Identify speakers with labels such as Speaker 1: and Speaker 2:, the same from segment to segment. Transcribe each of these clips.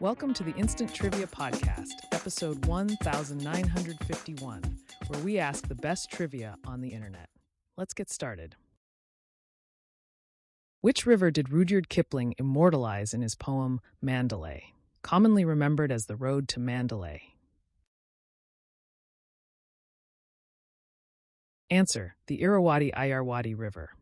Speaker 1: Welcome to the Instant Trivia Podcast, episode 1951, where we ask the best trivia on the internet. Let's get started. Which river did Rudyard Kipling immortalize in his poem Mandalay, commonly remembered as the Road to Mandalay? Answer: the Irrawaddy River.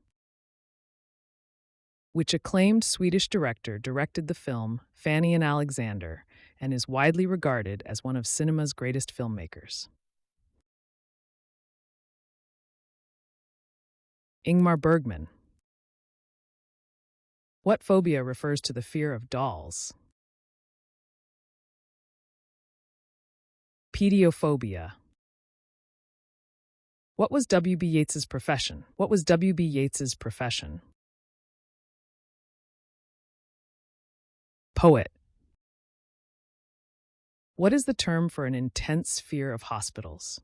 Speaker 1: Which acclaimed Swedish director directed the film Fanny and Alexander and is widely regarded as one of cinema's greatest filmmakers? Ingmar Bergman. What phobia refers to the fear of dolls? Pediophobia. What was W.B. Yeats's profession? Poet. What is the term for an intense fear of hospitals?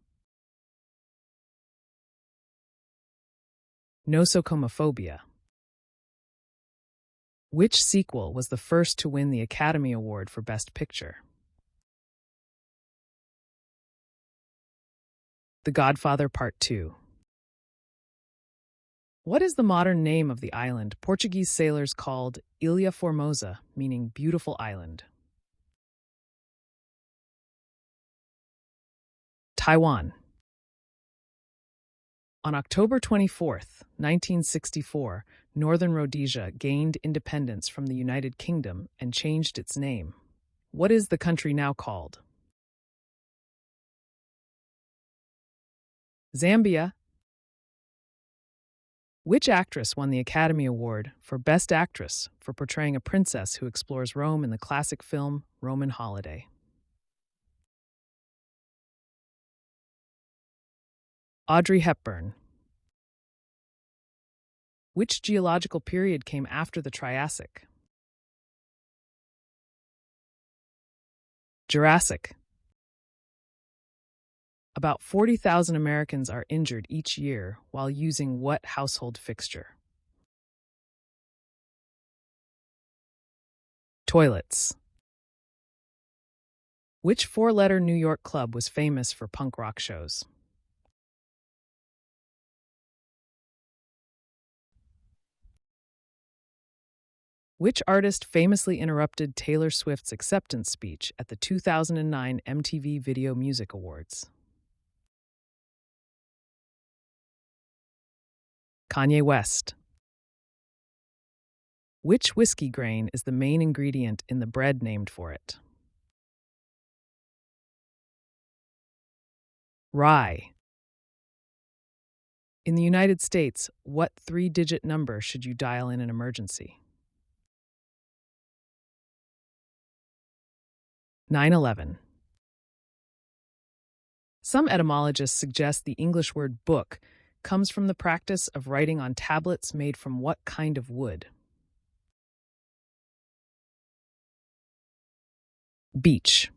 Speaker 1: Nosocomophobia. Which sequel was the first to win the Academy Award for Best Picture? The Godfather Part 2. What is the modern name of the island Portuguese sailors called Ilha Formosa, meaning beautiful island? Taiwan. On October 24th, 1964, Northern Rhodesia gained independence from the United Kingdom and changed its name. What is the country now called? Zambia. Which actress won the Academy Award for Best Actress for portraying a princess who explores Rome in the classic film Roman Holiday? Audrey Hepburn. Which geological period came after the Triassic? Jurassic. About 40,000 Americans are injured each year while using what household fixture? Toilets. Which four-letter New York club was famous for punk rock shows? Which artist famously interrupted Taylor Swift's acceptance speech at the 2009 MTV Video Music Awards? Kanye West. Which whiskey grain is the main ingredient in the bread named for it? Rye. In the United States, what three-digit number should you dial in an emergency? 911. Some etymologists suggest the English word book comes from the practice of writing on tablets made from what kind of wood? Beech.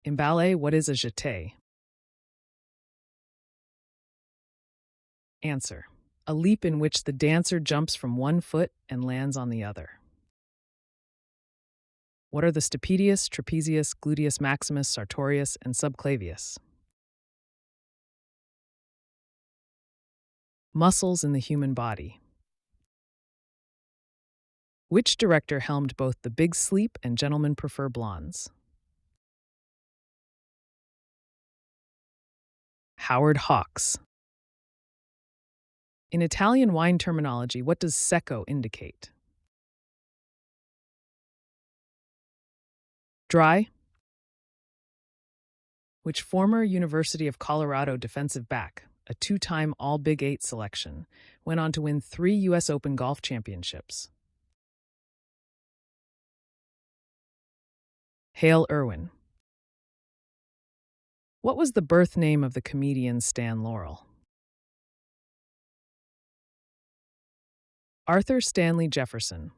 Speaker 1: In ballet, what is a jeté? Answer: a leap in which the dancer jumps from one foot and lands on the other. What are the stapedius, trapezius, gluteus maximus, sartorius, and subclavius? Muscles in the human body. Which director helmed both The Big Sleep and Gentlemen Prefer Blondes? Howard Hawks. In Italian wine terminology, what does secco indicate? Dry. Which former University of Colorado defensive back, a two-time All-Big Eight selection, went on to win 3 U.S. Open golf championships? Hale Irwin. What was the birth name of the comedian Stan Laurel? Arthur Stanley Jefferson.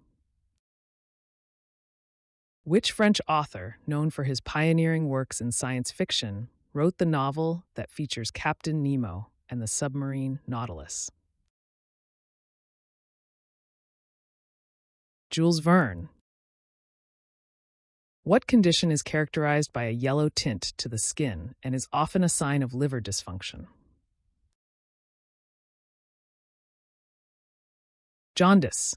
Speaker 1: Which French author, known for his pioneering works in science fiction, wrote the novel that features Captain Nemo and the submarine Nautilus? Jules Verne. What condition is characterized by a yellow tint to the skin and is often a sign of liver dysfunction? Jaundice.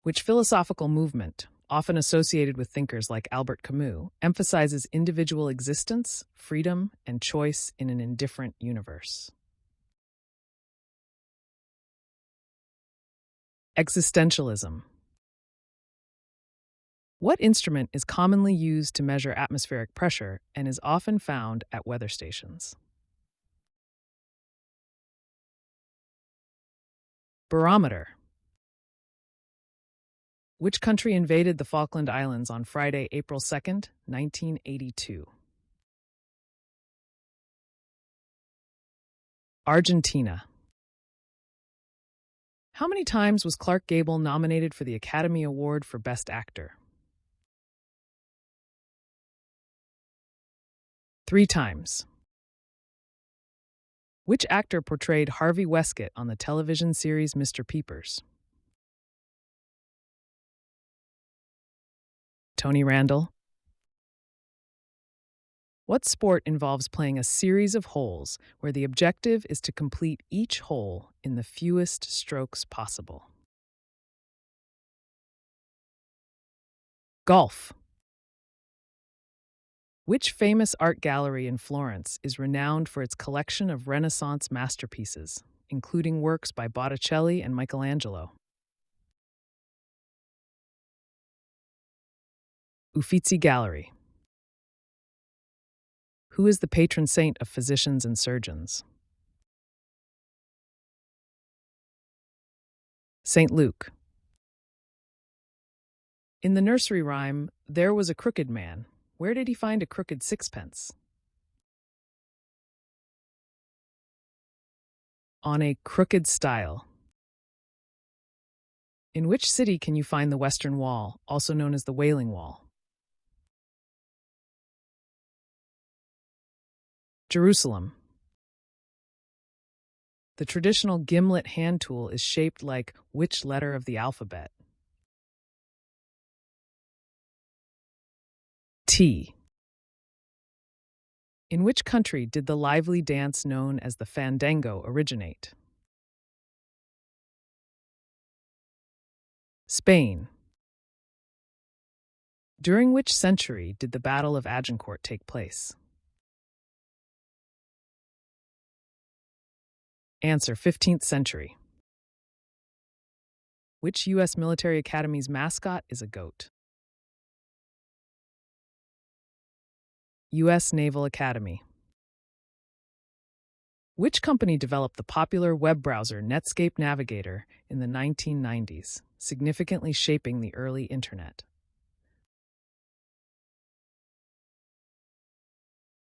Speaker 1: Which philosophical movement, often associated with thinkers like Albert Camus, emphasizes individual existence, freedom, and choice in an indifferent universe? Existentialism. What instrument is commonly used to measure atmospheric pressure and is often found at weather stations? Barometer. Which country invaded the Falkland Islands on Friday, April 2nd, 1982? Argentina. How many times was Clark Gable nominated for the Academy Award for Best Actor? 3 times. Which actor portrayed Harvey Westcott on the television series Mr. Peepers? Tony Randall. What sport involves playing a series of holes where the objective is to complete each hole in the fewest strokes possible? Golf. Which famous art gallery in Florence is renowned for its collection of Renaissance masterpieces, including works by Botticelli and Michelangelo? Uffizi Gallery. Who is the patron saint of physicians and surgeons? Saint Luke. In the nursery rhyme, "There was a crooked man. Where did he find a crooked sixpence?" On a crooked stile. In which city can you find the Western Wall, also known as the Wailing Wall? Jerusalem. The traditional gimlet hand tool is shaped like which letter of the alphabet? T. In which country did the lively dance known as the fandango originate? Spain. During which century did the Battle of Agincourt take place? Answer: 15th century. Which U.S. military academy's mascot is a goat? U.S. Naval Academy. Which company developed the popular web browser Netscape Navigator in the 1990s, significantly shaping the early internet?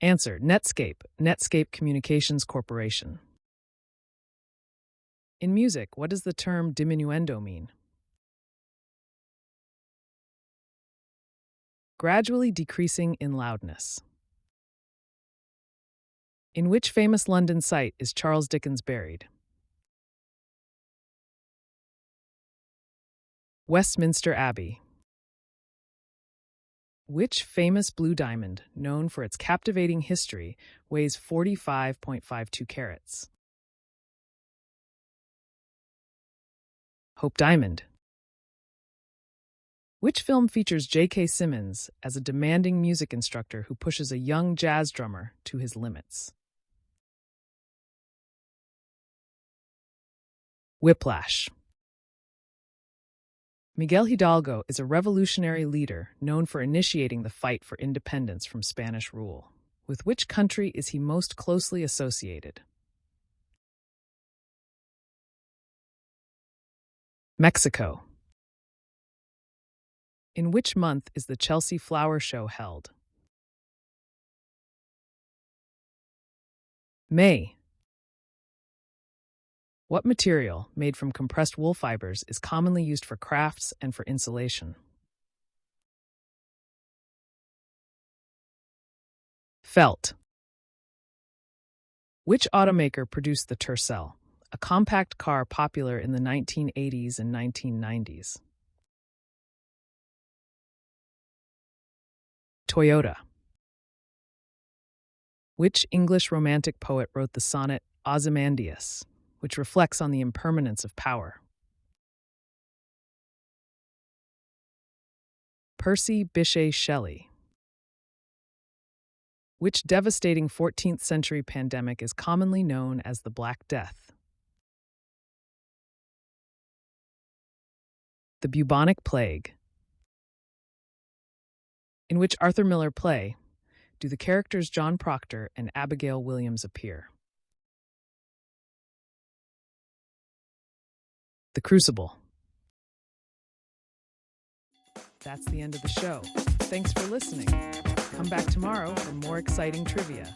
Speaker 1: Answer: Netscape, Netscape Communications Corporation. In music, what does the term diminuendo mean? Gradually decreasing in loudness. In which famous London site is Charles Dickens buried? Westminster Abbey. Which famous blue diamond, known for its captivating history, weighs 45.52 carats? Hope Diamond. Which film features J.K. Simmons as a demanding music instructor who pushes a young jazz drummer to his limits? Whiplash. Miguel Hidalgo is a revolutionary leader known for initiating the fight for independence from Spanish rule. With which country is he most closely associated? Mexico. In which month is the Chelsea Flower Show held? May. What material, made from compressed wool fibers, is commonly used for crafts and for insulation? Felt. Which automaker produced the Tercel, a compact car popular in the 1980s and 1990s? Toyota. Which English romantic poet wrote the sonnet Ozymandias, which reflects on the impermanence of power? Percy Bysshe Shelley. Which devastating 14th century pandemic is commonly known as the Black Death? The bubonic plague. In which Arthur Miller play do the characters John Proctor and Abigail Williams appear? The Crucible. That's the end of the show. Thanks for listening. Come back tomorrow for more exciting trivia.